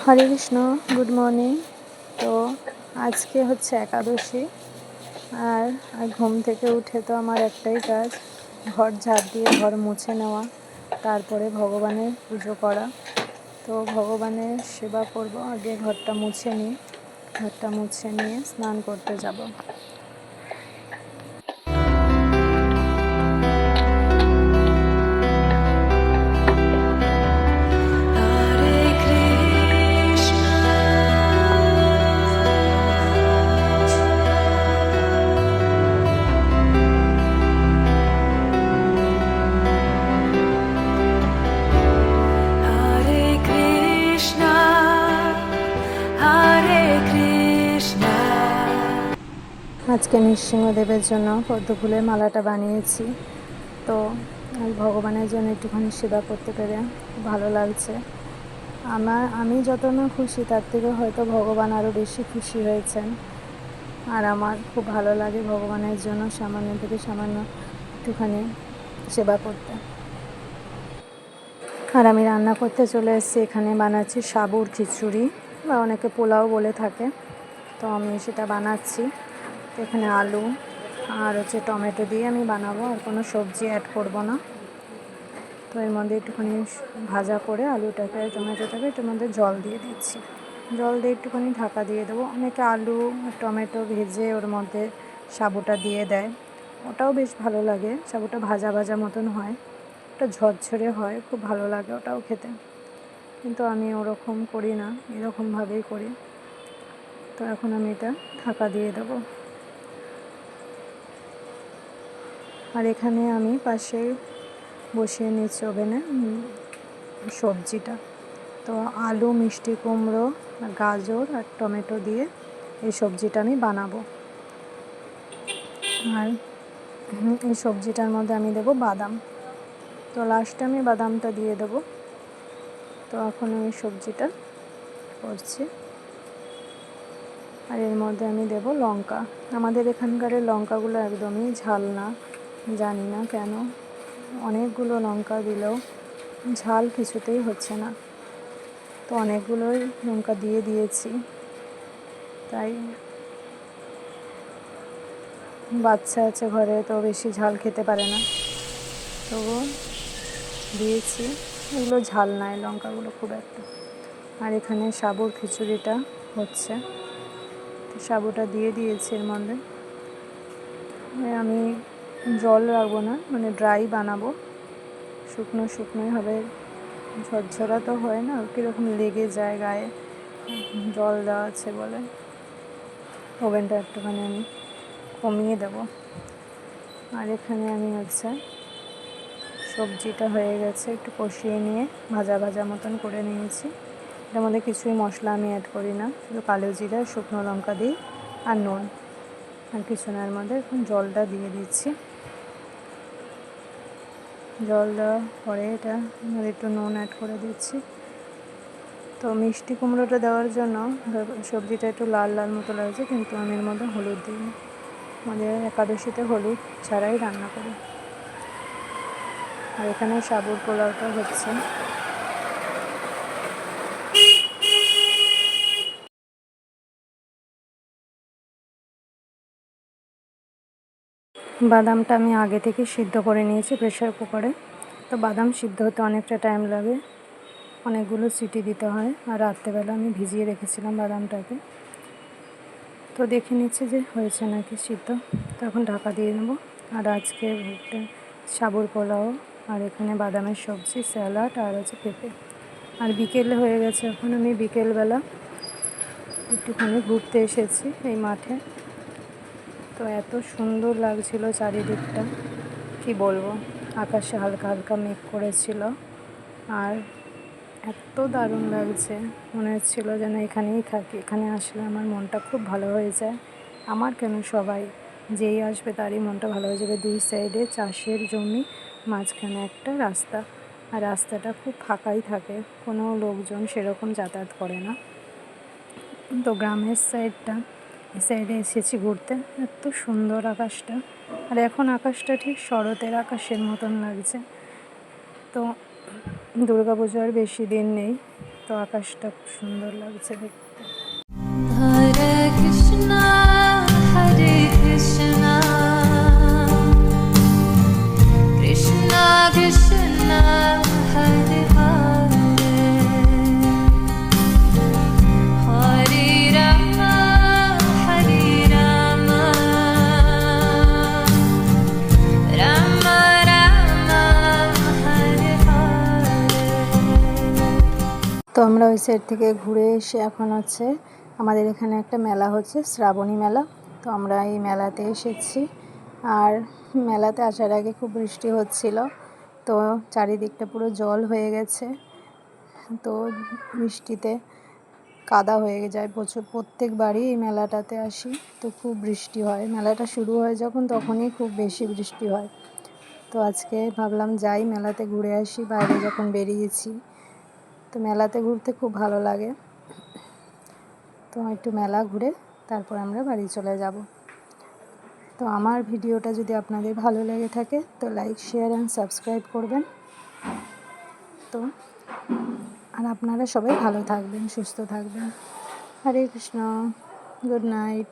হরে Krishna, good morning. তো আজকে হচ্ছে একাদশী। আর ঘুম থেকে উঠে তো আমার একটাই কাজ, ঘর ঝাড় দিয়ে ঘর মুছে নেওয়া, তারপরে ভগবানের পুজো করা। তো ভগবানের সেবা করব, আগে ঘরটা মুছে নিয়ে স্নান করতে যাব। আজকে নৃসিংহদেবের জন্য পদ্ম ফুলের মালাটা বানিয়েছি। তো ভগবানের জন্য একটুখানি সেবা করতে পেরে ভালো লাগছে। আমি যত না খুশি, তার থেকে হয়তো ভগবান আরও বেশি খুশি হয়েছেন। আর আমার খুব ভালো লাগে ভগবানের জন্য সামান্য থেকে সামান্য একটুখানি সেবা করতে। আর আমি রান্না করতে চলে এসেছি। এখানে বানাচ্ছি সাবুর খিচুড়ি, বা অনেকে পোলাও বলে থাকে। তো আমি সেটা বানাচ্ছি। তো এখানে আলু আর হচ্ছে টমেটো দিয়ে আমি বানাবো, আর কোনো সবজি অ্যাড করব না। তো এর মধ্যে একটুখানি ভাজা করে আলুটাকে টমেটোটাকে এটার মধ্যে জল দিয়ে দিচ্ছি। জল দিয়ে একটুখানি ঢাকা দিয়ে দেবো। অনেকে আলু টমেটো ভেজে ওর মধ্যে সাবুটা দিয়ে দেয়, ওটাও বেশ ভালো লাগে। সাবুটা ভাজা ভাজা মতন হয়, ওটা ঝরঝরে হয়, খুব ভালো লাগে ওটাও খেতে। কিন্তু আমি ওরকম করি না, এরকমভাবেই করি। তো এখন আমি এটা ঢাকা দিয়ে দেবো। আর এখানে আমি পাশে বসিয়ে নিচ্ছি ওভেনে সবজিটা। তো আলু, মিষ্টি কুমড়ো, গাজর আর টমেটো দিয়ে এই সবজিটা আমি বানাবো। আর এই সবজিটার মধ্যে আমি দেবো বাদাম। তো লাস্টে আমি বাদামটা দিয়ে দেবো। তো এখন আমি সবজিটা করছি। আর এর মধ্যে আমি দেবো লঙ্কা। আমাদের এখানকার লঙ্কাগুলো একদমই ঝাল না, জানি না কেন। অনেকগুলো লঙ্কা দিলেও ঝাল কিছুতেই হচ্ছে না। তো অনেকগুলোই লঙ্কা দিয়ে দিয়েছি, তাই বাচ্চা আছে ঘরে, তো বেশি ঝাল খেতে পারে না, তবুও দিয়েছি। এগুলো ঝাল নয় লঙ্কাগুলো খুব একটা। আর এখানে সাবুর খিচুড়িটা হচ্ছে, তো সাবুটা দিয়ে দিয়েছি এর মধ্যে। আমি জল রাখবো না, মানে ড্রাই বানাবো, শুকনোই হবে। ঝরঝরা তো হয় না, কীরকম লেগে যায় গায়ে জল দেওয়া আছে বলে। ওভেনটা একটুখানি আমি কমিয়ে দেবো। আর এখানে আমি হচ্ছে সবজিটা হয়ে গেছে, একটু কষিয়ে নিয়ে ভাজা ভাজা মতন করে নিয়েছি। এটার মধ্যে কিছুই মশলা আমি অ্যাড করি না, শুধু কালো জিরা, শুকনো লঙ্কা দিই আর নুন, আর কিছু না। এর মধ্যে এখন জলটা দিয়ে দিচ্ছি। জল দেওয়ার পরে এটা একটু নুন অ্যাড করে দিচ্ছি। তো মিষ্টি কুমড়োটা দেওয়ার জন্য সবজিটা একটু লাল লাল মতো লাগছে, কিন্তু আমি এর মধ্যে হলুদ দিই। আমাদের একাদশীতে হলুদ ছাড়াই রান্না করি। আর এখানে সাবুর পোলাওটা হচ্ছে। বাদামটা আমি আগে থেকে সিদ্ধ করে নিয়েছি প্রেসার কুকারে। তো বাদাম সিদ্ধ হতে অনেকটা টাইম লাগে, অনেকগুলো সিটি দিতে হয়। আর রাত্রেবেলা আমি ভিজিয়ে রেখেছিলাম বাদামটাকে। তো দেখে নিচ্ছি যে হয়েছে নাকি সিদ্ধ। তো এখন ঢাকা দিয়ে নেবো। আর আজকে ভোগটা সাবুর পোলাও, আর এখানে বাদামের সবজি, স্যালাড আর হচ্ছে পেঁপে। আর বিকেলে হয়ে গেছে, এখন আমি বিকেলবেলা একটুখানি ঘুরতে এসেছি এই মাঠে। তো এত সুন্দর লাগছিল চারিদিকটা, কি বলবো। আকাশে হালকা হালকা মেঘ করেছিল, আর এত দারুণ লাগছে, মনে হচ্ছিল যেন এখানেই থাকি। এখানে আসলে আমার মনটা খুব ভালো হয়ে যায়। আমার কেন, সবাই যেই আসবে তারই মনটা ভালো হয়ে যাবে। দুই সাইডে চাষের জমি, মাঝখানে একটা রাস্তা, আর রাস্তাটা খুব ফাঁকাই থাকে, কোনো লোকজন সেরকম যাতায়াত করে না। তো গ্রামের সাইডটা, এই সাইডে এসেছি ঘুরতে। এত সুন্দর আকাশটা, আর এখন আকাশটা ঠিক শরতের আকাশের মতন লাগছে। তো দুর্গা পুজোর বেশি দিন নেই, তো আকাশটা খুব সুন্দর লাগছে দেখতে। হরে কৃষ্ণ কৃষ্ণ কৃষ্ণ হরে হরে হরে রাম রাম রাম হরে হরে। তো আমরা ওই সাইড থেকে ঘুরে এসে এখন হচ্ছে আমাদের এখানে একটা মেলা হচ্ছে, শ্রাবণী মেলা। তো আমরা এই মেলাতে এসেছি। আর মেলাতে আসার আগে খুব বৃষ্টি হচ্ছিল, তো চারিদিকটা পুরো জল হয়ে গেছে। তো বৃষ্টিতে কাদা হয়ে যায় প্রচুর। প্রত্যেকবারই এই মেলাটাতে আসি তো খুব বৃষ্টি হয়। মেলাটা শুরু হয় যখন তখনই খুব বেশি বৃষ্টি হয়। তো আজকে ভাবলাম যাই মেলাতে ঘুরে আসি, বাইরে যখন বেরিয়েছি। তো মেলাতে ঘুরতে খুব ভালো লাগে। তো একটু মেলা ঘুরে তারপর আমরা বাড়ি চলে যাব। তো আমার ভিডিওটা যদি আপনাদের ভালো লেগে থাকে তো লাইক, শেয়ার অ্যান্ড সাবস্ক্রাইব করবেন। তো আর আপনারা সবাই ভালো থাকবেন, সুস্থ থাকবেন। হরে কৃষ্ণ, গুড নাইট।